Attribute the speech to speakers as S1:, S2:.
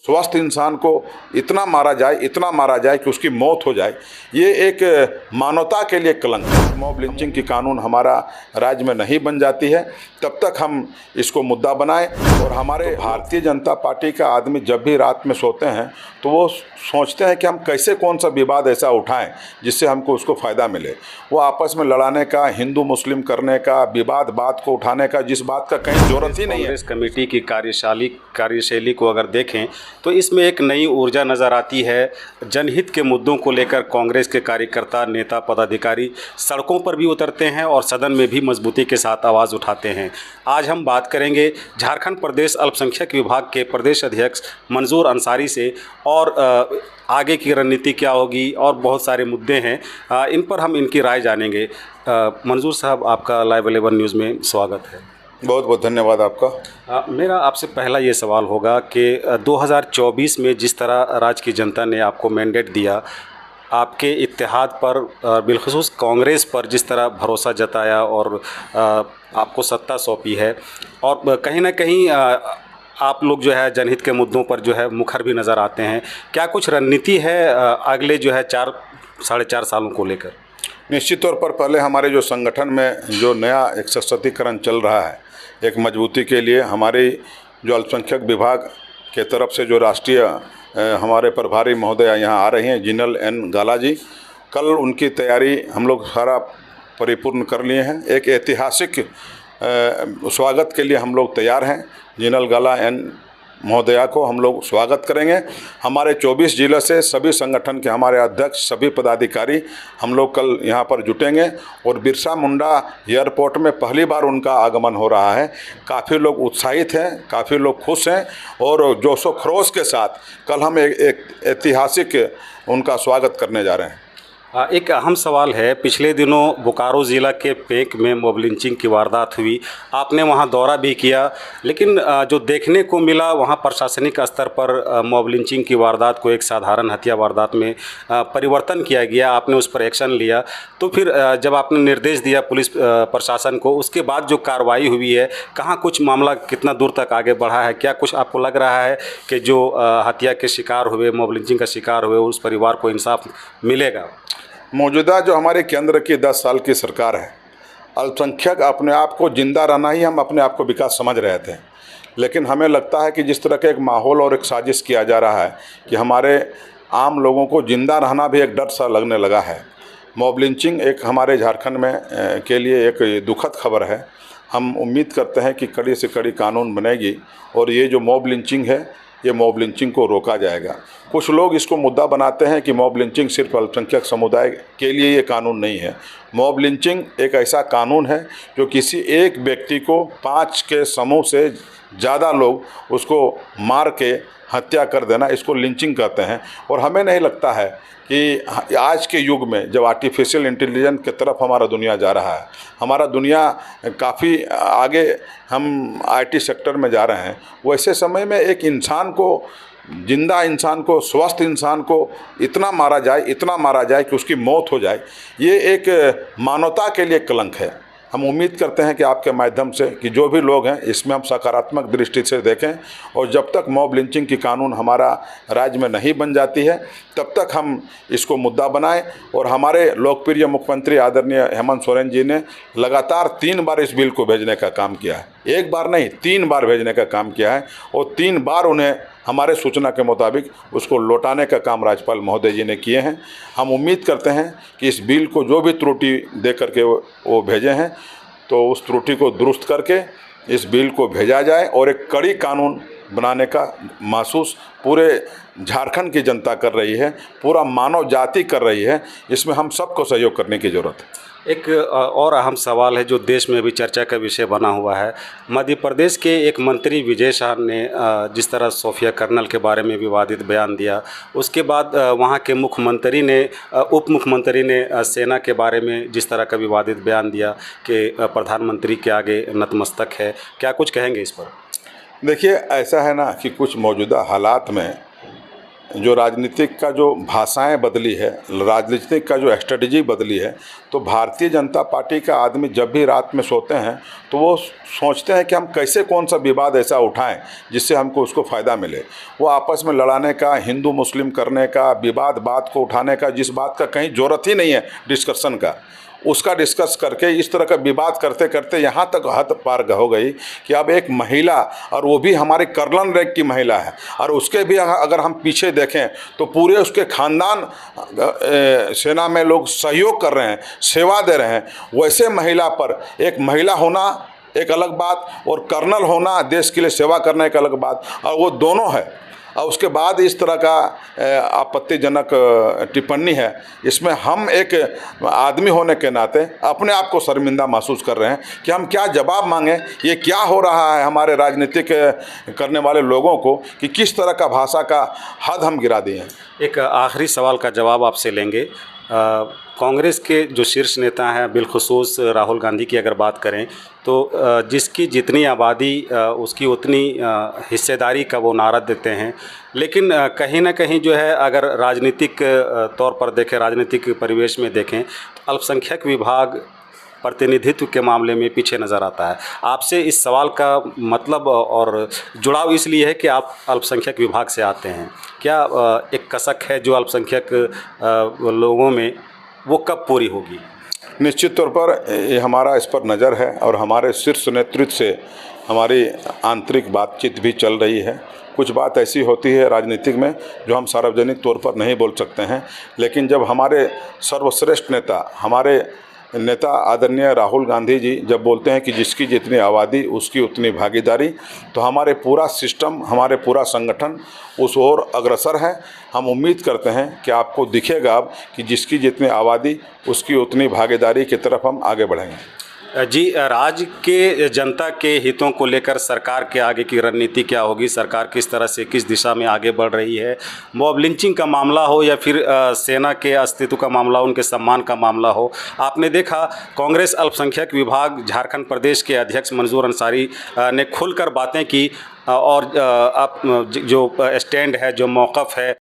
S1: स्वस्थ इंसान को इतना मारा जाए कि उसकी मौत हो जाए, ये एक मानवता के लिए कलंक है। मॉब लिंचिंग की कानून हमारा राज्य में नहीं बन जाती है तब तक हम इसको मुद्दा बनाएं। और हमारे भारतीय जनता पार्टी का आदमी जब भी रात में सोते हैं तो वो सोचते हैं कि हम कैसे कौन सा विवाद ऐसा उठाएं जिससे हमको उसको फ़ायदा मिले। वो आपस में लड़ाने का, हिंदू मुस्लिम करने का, विवाद बात को उठाने का, जिस बात का कहीं ज़रूरत ही नहीं है।
S2: कांग्रेस कमेटी की कार्यशैली को अगर देखें तो इसमें एक नई ऊर्जा नज़र आती है। जनहित के मुद्दों को लेकर कांग्रेस के कार्यकर्ता, नेता, पदाधिकारी सड़कों पर भी उतरते हैं और सदन में भी मजबूती के साथ आवाज़ उठाते हैं। आज हम बात करेंगे झारखंड प्रदेश अल्पसंख्यक विभाग के प्रदेश अध्यक्ष मंजूर अंसारी से, और आगे की रणनीति क्या होगी और बहुत सारे मुद्दे हैं, इन पर हम इनकी राय जानेंगे। मंजूर साहब, आपका लाइव 11 न्यूज़ में स्वागत है।
S1: बहुत बहुत धन्यवाद आपका।
S2: मेरा आपसे पहला ये सवाल होगा कि 2024 में जिस तरह राज्य की जनता ने आपको मैंडेट दिया, आपके इत्तेहाद पर, बिलखुसूस कांग्रेस पर जिस तरह भरोसा जताया और आपको सत्ता सौंपी है, और कहीं ना कहीं आप लोग जो है जनहित के मुद्दों पर जो है मुखर भी नज़र आते हैं। क्या कुछ रणनीति है अगले जो है 4-4.5 सालों को लेकर?
S1: निश्चित तौर पर पहले हमारे जो संगठन में जो नया एक सशक्तिकरण चल रहा है, एक मजबूती के लिए हमारी जो अल्पसंख्यक विभाग के तरफ से जो राष्ट्रीय हमारे प्रभारी महोदय यहाँ आ रहे हैं, जिनल एन गाला जी, कल उनकी तैयारी हम लोग सारा परिपूर्ण कर लिए हैं। एक ऐतिहासिक स्वागत के लिए हम लोग तैयार हैं। जिनल गाला एन महोदया को हम लोग स्वागत करेंगे। हमारे 24 जिले से सभी संगठन के हमारे अध्यक्ष, सभी पदाधिकारी हम लोग कल यहाँ पर जुटेंगे और बिरसा मुंडा एयरपोर्ट में पहली बार उनका आगमन हो रहा है। काफ़ी लोग उत्साहित हैं, काफ़ी लोग खुश हैं और जोशो खरोश के साथ कल हम एक ऐतिहासिक उनका स्वागत करने जा रहे हैं।
S2: एक अहम सवाल है, पिछले दिनों बोकारो ज़िला के पेंक में मॉब लिंचिंग की वारदात हुई, आपने वहां दौरा भी किया, लेकिन जो देखने को मिला वहां प्रशासनिक स्तर पर मॉब लिंचिंग की वारदात को एक साधारण हत्या वारदात में परिवर्तन किया गया। आपने उस पर एक्शन लिया, तो फिर जब आपने निर्देश दिया पुलिस प्रशासन को, उसके बाद जो कार्रवाई हुई है, कहाँ कुछ मामला कितना दूर तक आगे बढ़ा है? क्या कुछ आपको लग रहा है कि जो हत्या के शिकार हुए, मॉब लिंचिंग का शिकार हुए, उस परिवार को इंसाफ मिलेगा?
S1: मौजूदा जो हमारे केंद्र की 10 साल की सरकार है, अल्पसंख्यक अपने आप को जिंदा रहना ही हम अपने आप को विकास समझ रहे थे, लेकिन हमें लगता है कि जिस तरह का एक माहौल और एक साजिश किया जा रहा है कि हमारे आम लोगों को जिंदा रहना भी एक डर सा लगने लगा है। मॉब लिंचिंग एक हमारे झारखंड में के लिए एक दुखद खबर है। हम उम्मीद करते हैं कि कड़ी से कड़ी कानून बनेगी और ये जो मॉब लिंचिंग है, ये मॉब लिंचिंग को रोका जाएगा। कुछ लोग इसको मुद्दा बनाते हैं कि मॉब लिंचिंग सिर्फ अल्पसंख्यक समुदाय के लिए ये कानून नहीं है। मॉब लिंचिंग एक ऐसा कानून है जो किसी एक व्यक्ति को 5 के समूह से ज़्यादा लोग उसको मार के हत्या कर देना, इसको लिंचिंग कहते हैं। और हमें नहीं लगता है कि आज के युग में जब आर्टिफिशियल इंटेलिजेंस की तरफ हमारा दुनिया जा रहा है, हमारा दुनिया काफ़ी आगे, हम आईटी सेक्टर में जा रहे हैं, वैसे समय में एक इंसान को, जिंदा इंसान को, स्वस्थ इंसान को इतना मारा जाए कि उसकी मौत हो जाए, ये एक मानवता के लिए कलंक है। हम उम्मीद करते हैं कि आपके माध्यम से कि जो भी लोग हैं इसमें हम सकारात्मक दृष्टि से देखें, और जब तक मॉब लिंचिंग की कानून हमारा राज्य में नहीं बन जाती है तब तक हम इसको मुद्दा बनाएं। और हमारे लोकप्रिय मुख्यमंत्री आदरणीय हेमंत सोरेन जी ने लगातार 3 बार इस बिल को भेजने का काम किया है, एक बार नहीं 3 बार भेजने का काम किया है, और 3 बार उन्हें हमारे सूचना के मुताबिक उसको लौटाने का काम राज्यपाल महोदय जी ने किए हैं। हम उम्मीद करते हैं कि इस बिल को जो भी त्रुटि दे करके वो भेजे हैं, तो उस त्रुटि को दुरुस्त करके इस बिल को भेजा जाए और एक कड़ी कानून बनाने का महसूस पूरे झारखंड की जनता कर रही है, पूरा मानव जाति कर रही है। इसमें हम सबको सहयोग करने की ज़रूरत है।
S2: एक और अहम सवाल है जो देश में भी चर्चा का विषय बना हुआ है। मध्य प्रदेश के एक मंत्री विजय शाह ने जिस तरह सोफिया कर्नल के बारे में विवादित बयान दिया, उसके बाद वहां के मुख्यमंत्री ने, उप मुख्यमंत्री ने सेना के बारे में जिस तरह का विवादित बयान दिया कि प्रधानमंत्री के आगे नतमस्तक है, क्या कुछ कहेंगे इस पर?
S1: देखिए, ऐसा है ना कि कुछ मौजूदा हालात में जो राजनीतिक का जो भाषाएं बदली है, राजनीतिक का जो स्ट्रेटजी बदली है, तो भारतीय जनता पार्टी का आदमी जब भी रात में सोते हैं तो वो सोचते हैं कि हम कैसे कौन सा विवाद ऐसा उठाएं जिससे हमको उसको फ़ायदा मिले। वो आपस में लड़ाने का, हिंदू मुस्लिम करने का, विवाद बात को उठाने का, जिस बात का कहीं ज़रूरत ही नहीं है डिस्कशन का, उसका डिस्कस करके इस तरह का विवाद करते करते यहाँ तक हद पार हो गई कि अब एक महिला, और वो भी हमारे कर्नल रैंक की महिला है, और उसके भी अगर हम पीछे देखें तो पूरे उसके खानदान सेना में लोग सहयोग कर रहे हैं, सेवा दे रहे हैं। वैसे महिला पर एक महिला होना एक अलग बात और कर्नल होना, देश के लिए सेवा करना एक अलग बात, और वो दोनों है। और उसके बाद इस तरह का आपत्तिजनक टिप्पणी है, इसमें हम एक आदमी होने के नाते अपने आप को शर्मिंदा महसूस कर रहे हैं कि हम क्या जवाब मांगें। ये क्या हो रहा है हमारे राजनीतिक करने वाले लोगों को कि किस तरह का भाषा का हद हम गिरा दिए हैं।
S2: एक आखिरी सवाल का जवाब आपसे लेंगे। कांग्रेस के जो शीर्ष नेता हैं, बिलखुसूस राहुल गांधी की अगर बात करें तो जिसकी जितनी आबादी उसकी उतनी हिस्सेदारी का वो नारा देते हैं, लेकिन कहीं ना कहीं जो है अगर राजनीतिक तौर पर देखें, राजनीतिक परिवेश में देखें तो अल्पसंख्यक विभाग प्रतिनिधित्व के मामले में पीछे नज़र आता है। आपसे इस सवाल का मतलब और जुड़ाव इसलिए है कि आप अल्पसंख्यक विभाग से आते हैं। क्या एक कसक है जो अल्पसंख्यक लोगों में, वो कब पूरी होगी?
S1: निश्चित तौर पर ये हमारा इस पर नज़र है और हमारे शीर्ष नेतृत्व से हमारी आंतरिक बातचीत भी चल रही है। कुछ बात ऐसी होती है राजनीतिक में जो हम सार्वजनिक तौर पर नहीं बोल सकते हैं, लेकिन जब हमारे सर्वश्रेष्ठ नेता, हमारे नेता आदरणीय राहुल गांधी जी जब बोलते हैं कि जिसकी जितनी आबादी उसकी उतनी भागीदारी, तो हमारे पूरा सिस्टम, हमारे पूरा संगठन उस ओर अग्रसर है। हम उम्मीद करते हैं कि आपको दिखेगा अब कि जिसकी जितनी आबादी उसकी उतनी भागीदारी की तरफ हम आगे बढ़ेंगे।
S2: जी, राज्य के जनता के हितों को लेकर सरकार के आगे की रणनीति क्या होगी? सरकार किस तरह से, किस दिशा में आगे बढ़ रही है? मॉब लिंचिंग का मामला हो या फिर सेना के अस्तित्व का मामला हो, उनके सम्मान का मामला हो, आपने देखा कांग्रेस अल्पसंख्यक विभाग झारखंड प्रदेश के अध्यक्ष मंजूर अंसारी ने खुलकर बातें की और अब जो स्टैंड है, जो मौक़िफ़ है